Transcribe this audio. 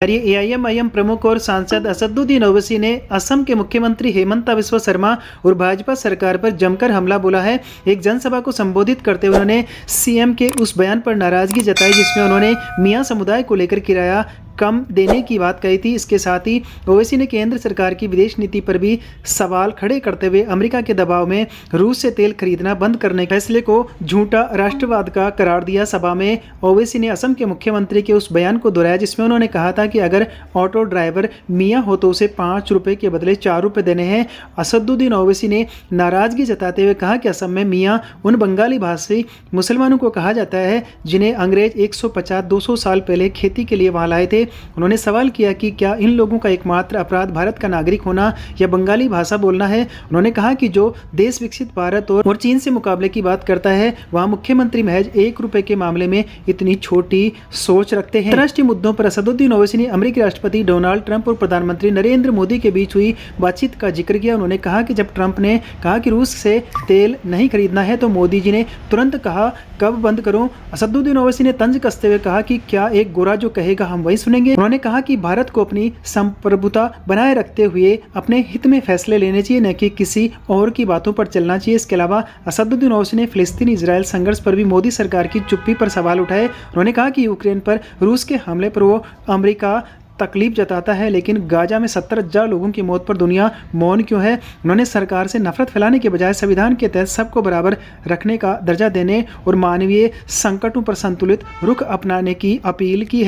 AIMIM प्रमुख और सांसद असदुद्दीन ओवैसी ने असम के मुख्यमंत्री हेमंत बिस्वा शर्मा और भाजपा सरकार पर जमकर हमला बोला है। एक जनसभा को संबोधित करते हुए उन्होंने सीएम के उस बयान पर नाराजगी जताई जिसमें उन्होंने मियां समुदाय को लेकर किराया कम देने की बात कही थी। इसके साथ ही ओवैसी ने केंद्र सरकार की विदेश नीति पर भी सवाल खड़े करते हुए अमेरिका के दबाव में रूस से तेल खरीदना बंद करने के फैसले को झूठा राष्ट्रवाद का करार दिया। सभा में ओवैसी ने असम के मुख्यमंत्री के उस बयान को दोहराया जिसमें उन्होंने कहा था कि अगर ऑटो ड्राइवर मियाँ हो तो उसे 5 रुपये के बदले 4 रुपये देने हैं। असदुद्दीन ओवैसी ने नाराजगी जताते हुए कहा कि असम में मियाँ उन बंगाली भाषी मुसलमानों को कहा जाता है जिन्हें अंग्रेज 150-200 साल पहले खेती के लिए वहाँ लाए थे। उन्होंने सवाल किया कि क्या इन लोगों का एकमात्र अपराध भारत का नागरिक होना या बंगाली भाषा बोलना है। उन्होंने कहा कि जो देश विकसित भारत और चीन से मुकाबले की बात करता है वहाँ मुख्यमंत्री महज 1 रुपये के मामले में इतनी छोटी सोच रखते हैं। अंतर्राष्ट्रीय मुद्दों पर असदुद्दीन ओवैसी ने अमेरिकी राष्ट्रपति डोनाल्ड ट्रंप और प्रधानमंत्री नरेंद्र मोदी के बीच हुई बातचीत का जिक्र किया। उन्होंने कहा कि जब ट्रंप ने कहा कि रूस से तेल नहीं खरीदना है तो मोदी जी ने तुरंत कहा कब बंद करूं। असदुद्दीन ओवैसी ने तंज कसते हुए कहा कि क्या एक गोरा जो कहेगा हम वही सुनेंगे। उन्होंने कहा कि भारत को अपनी संप्रभुता बनाए रखते हुए अपने हित में फैसले लेने चाहिए, न कि किसी और की बातों पर चलना चाहिए। इसके अलावा असदुद्दीन ओवैसी ने फिलिस्तीन इजरायल संघर्ष पर भी मोदी सरकार की चुप्पी पर सवाल उठाए। उन्होंने कहा कि यूक्रेन पर रूस के हमले पर वो अमेरिका तकलीफ जताता है लेकिन गाजा में 70,000 लोगों की मौत पर दुनिया मौन क्यों है। उन्होंने सरकार से नफरत फैलाने के बजाय संविधान के तहत सबको बराबर रखने का दर्जा देने और मानवीय संकटों पर संतुलित रुख अपनाने की अपील की है।